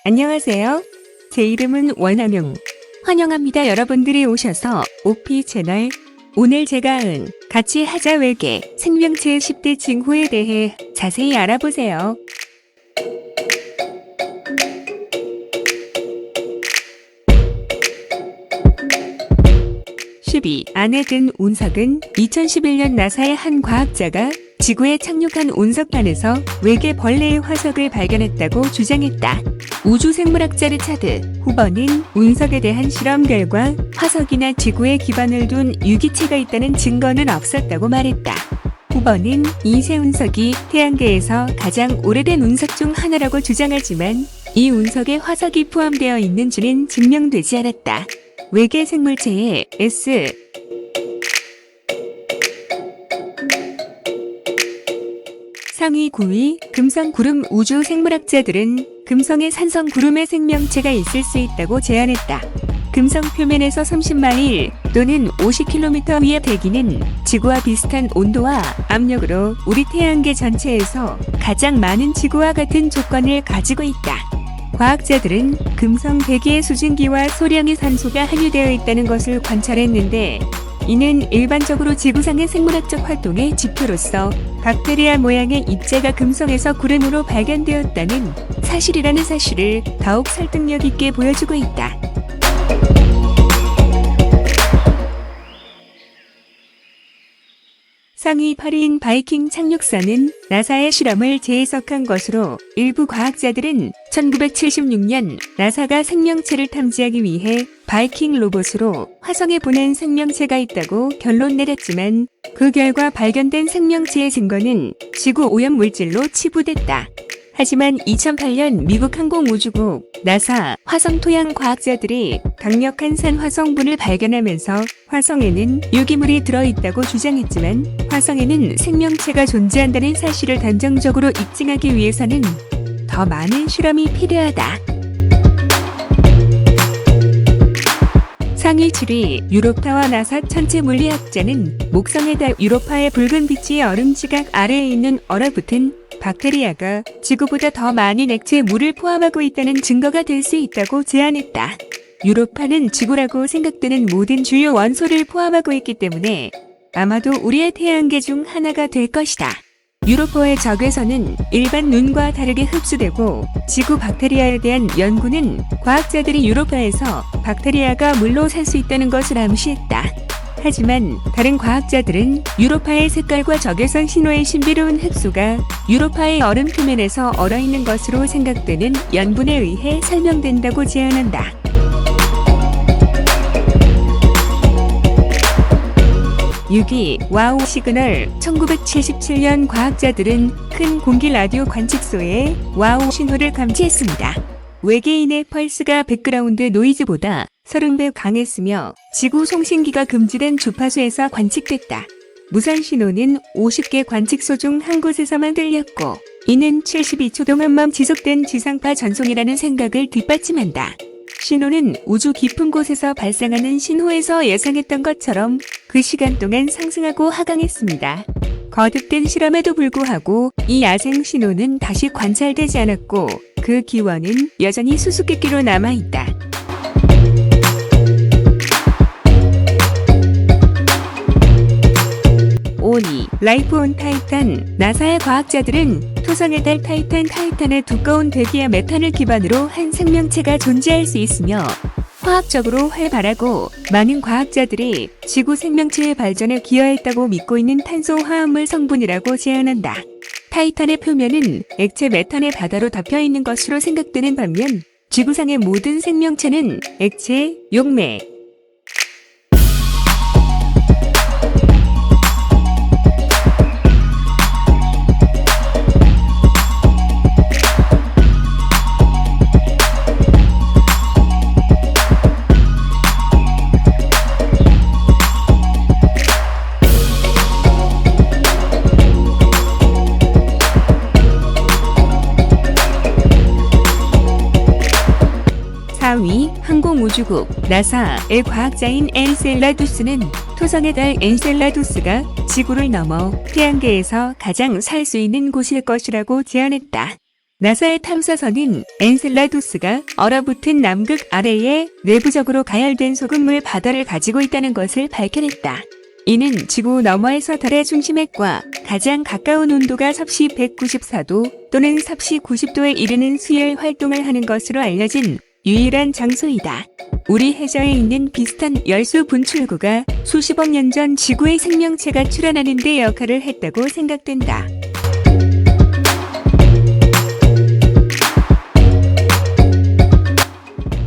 안녕하세요. 제 이름은 원하명. 환영합니다. 여러분들이 오셔서 오피 채널. 오늘 제가 같이 하자 외계 생명체의 10대 징후에 대해 자세히 알아보세요. 12. 안에 든 운석은 2011년 나사의 한 과학자가 지구에 착륙한 운석판에서 외계 벌레의 화석을 발견했다고 주장했다. 우주생물학자 리차드 후버는 운석에 대한 실험 결과 화석이나 지구에 기반을 둔 유기체가 있다는 증거는 없었다고 말했다. 후버는 이 새 운석이 태양계에서 가장 오래된 운석 중 하나라고 주장하지만 이 운석에 화석이 포함되어 있는지는 증명되지 않았다. 외계 생물체의 S 상위 9위 금성 구름 우주 생물학자들은 금성의 산성 구름의 생명체가 있을 수 있다고 제안했다. 금성 표면에서 30마일 또는 50km 위의 대기는 지구와 비슷한 온도와 압력으로 우리 태양계 전체에서 가장 많은 지구와 같은 조건을 가지고 있다. 과학자들은 금성 대기의 수증기와 소량의 산소가 함유되어 있다는 것을 관찰했는데 이는 일반적으로 지구상의 생물학적 활동의 지표로서 박테리아 모양의 입자가 금성에서 구름으로 발견되었다는 사실이라는 사실을 더욱 설득력 있게 보여주고 있다. 상위 8위인 바이킹 착륙선은 나사의 실험을 재해석한 것으로 일부 과학자들은 1976년 나사가 생명체를 탐지하기 위해 바이킹 로봇으로 화성에 보낸 생명체가 있다고 결론 내렸지만 그 결과 발견된 생명체의 증거는 지구 오염 물질로 치부됐다. 하지만 2008년 미국 항공우주국 나사 화성 토양 과학자들이 강력한 산화성분을 발견하면서 화성에는 유기물이 들어있다고 주장했지만 화성에는 생명체가 존재한다는 사실을 단정적으로 입증하기 위해서는 더 많은 실험이 필요하다. 상위 7위 유로파와 나사 천체 물리학자는 목성의 달 유로파의 붉은 빛이 얼음 지각 아래에 있는 얼어붙은 박테리아가 지구보다 더 많은 액체 물을 포함하고 있다는 증거가 될 수 있다고 제안했다. 유로파는 지구라고 생각되는 모든 주요 원소를 포함하고 있기 때문에 아마도 우리의 태양계 중 하나가 될 것이다. 유로파의 적외선은 일반 눈과 다르게 흡수되고 지구 박테리아에 대한 연구는 과학자들이 유로파에서 박테리아가 물로 살 수 있다는 것을 암시했다. 하지만 다른 과학자들은 유로파의 색깔과 적외선 신호의 신비로운 흡수가 유로파의 얼음 표면에서 얼어있는 것으로 생각되는 연분에 의해 설명된다고 제안한다. (6위) 와우 시그널 1977년 과학자들은 큰 공기 라디오 관측소에 와우 신호를 감지했습니다. 외계인의 펄스가 백그라운드 노이즈보다 30배 강했으며 지구 송신기가 금지된 주파수에서 관측됐다. 무선 신호는 50개 관측소 중 한 곳에서만 들렸고 이는 72초 동안만 지속된 지상파 전송이라는 생각을 뒷받침한다. 신호는 우주 깊은 곳에서 발생하는 신호에서 예상했던 것처럼 그 시간 동안 상승하고 하강했습니다. 거듭된 실험에도 불구하고 이 야생 신호는 다시 관찰되지 않았고 그 기원은 여전히 수수께끼로 남아있다. 5위 라이프 온 타이탄 나사의 과학자들은 토성의 달 타이탄의 두꺼운 대기와 메탄을 기반으로 한 생명체가 존재할 수 있으며 화학적으로 활발하고 많은 과학자들이 지구 생명체의 발전에 기여했다고 믿고 있는 탄소 화합물 성분이라고 제안한다. 타이탄의 표면은 액체 메탄의 바다로 덮여 있는 것으로 생각되는 반면 지구상의 모든 생명체는 액체, 용매, 항공우주국 나사의 과학자인 엔셀라두스는 토성의 달 엔셀라두스가 지구를 넘어 태양계에서 가장 살 수 있는 곳일 것이라고 제안했다. 나사의 탐사선은 엔셀라두스가 얼어붙은 남극 아래에 내부적으로 가열된 소금물 바다를 가지고 있다는 것을 밝혀냈다. 이는 지구 너머에서 달의 중심핵과 가장 가까운 온도가 섭씨 194도 또는 섭씨 90도에 이르는 수열 활동을 하는 것으로 알려진 유일한 장소이다. 우리 해저에 있는 비슷한 열수 분출구가 수십억 년 전 지구의 생명체가 출현하는 데 역할을 했다고 생각된다.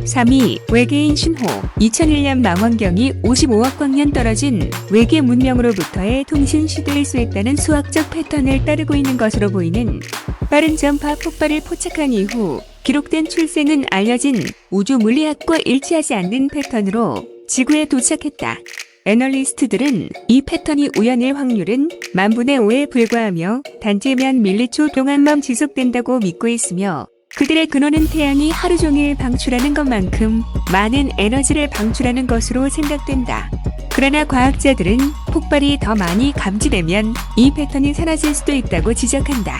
(3위) 외계인 신호. 2001년 망원경이 55억 광년 떨어진 외계 문명으로부터의 통신 시대를 수했다는 수학적 패턴을 따르고 있는 것으로 보이는 빠른 전파 폭발을 포착한 이후 기록된 출생은 알려진 우주 물리학과 일치하지 않는 패턴으로 지구에 도착했다. 애널리스트들은 이 패턴이 우연일 확률은 만분의 5에 불과하며 단지 몇 밀리초 동안만 지속된다고 믿고 있으며, 그들의 근원은 태양이 하루 종일 방출하는 것만큼 많은 에너지를 방출하는 것으로 생각된다. 그러나 과학자들은 폭발이 더 많이 감지되면 이 패턴이 사라질 수도 있다고 지적한다.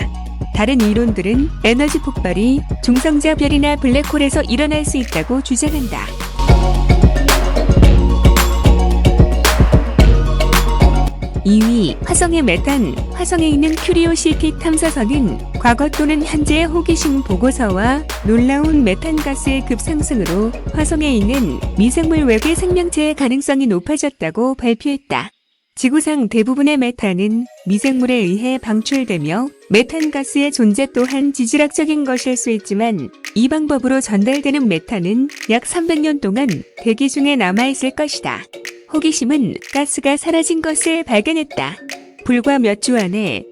다른 이론들은 에너지 폭발이 중성자 별이나 블랙홀에서 일어날 수 있다고 주장한다. 2위 화성의 메탄. 화성에 있는 큐리오시티 탐사선은 과거 또는 현재의 호기심 보고서와 놀라운 메탄가스의 급상승으로 화성에 있는 미생물 외계 생명체의 가능성이 높아졌다고 발표했다. 지구상 대부분의 메탄은 미생물에 의해 방출되며 메탄가스의 존재 또한 지질학적인 것일 수 있지만, 이 방법으로 전달되는 메탄은 약 300년 동안 대기 중에 남아있을 것이다. 호기심은 가스가 사라진 것을 발견했다. 불과 몇 주 안에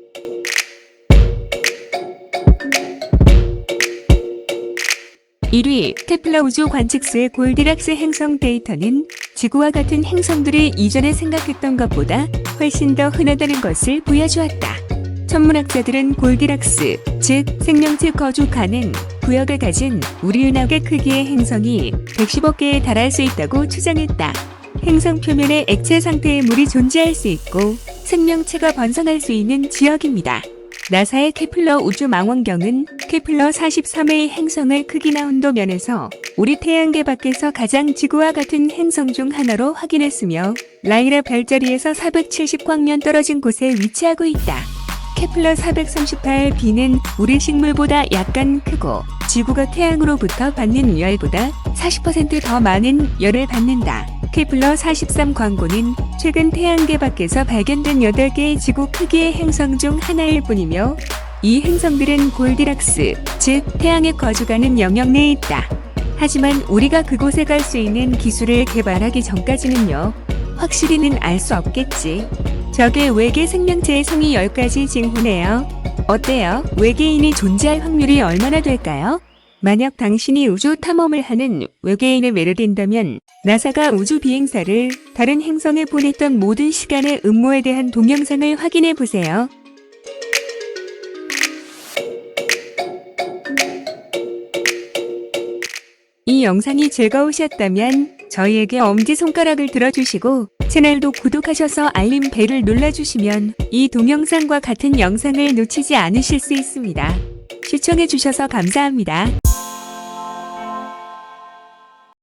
1위 케플러 우주 관측소의 골디락스 행성 데이터는 지구와 같은 행성들이 이전에 생각했던 것보다 훨씬 더 흔하다는 것을 보여주었다. 천문학자들은 골디락스, 즉 생명체 거주 가능 구역을 가진 우리 은하계 크기의 행성이 110억 개에 달할 수 있다고 추정했다. 행성 표면에 액체 상태의 물이 존재할 수 있고 생명체가 번성할 수 있는 지역입니다. 나사의 케플러 우주 망원경은 케플러 43의 행성을 크기나 온도 면에서 우리 태양계 밖에서 가장 지구와 같은 행성 중 하나로 확인했으며, 라이라 별자리에서 470광년 떨어진 곳에 위치하고 있다. 케플러 438b는 우리 식물보다 약간 크고 지구가 태양으로부터 받는 열보다 40% 더 많은 열을 받는다. 케플러 43 광고는 최근 태양계 밖에서 발견된 8개의 지구 크기의 행성 중 하나일 뿐이며, 이 행성들은 골디락스, 즉 태양에 거주가는 영역 내에 있다. 하지만 우리가 그곳에 갈 수 있는 기술을 개발하기 전까지는요, 확실히는 알 수 없겠지. 적의 외계 생명체의 성이 10가지 징후네요. 어때요? 외계인이 존재할 확률이 얼마나 될까요? 만약 당신이 우주 탐험을 하는 외계인을 매료된다면 나사가 우주 비행사를 다른 행성에 보냈던 모든 시간의 음모에 대한 동영상을 확인해 보세요. 이 영상이 즐거우셨다면 저희에게 엄지손가락을 들어주시고 채널도 구독하셔서 알림 벨을 눌러주시면 이 동영상과 같은 영상을 놓치지 않으실 수 있습니다. 시청해주셔서 감사합니다.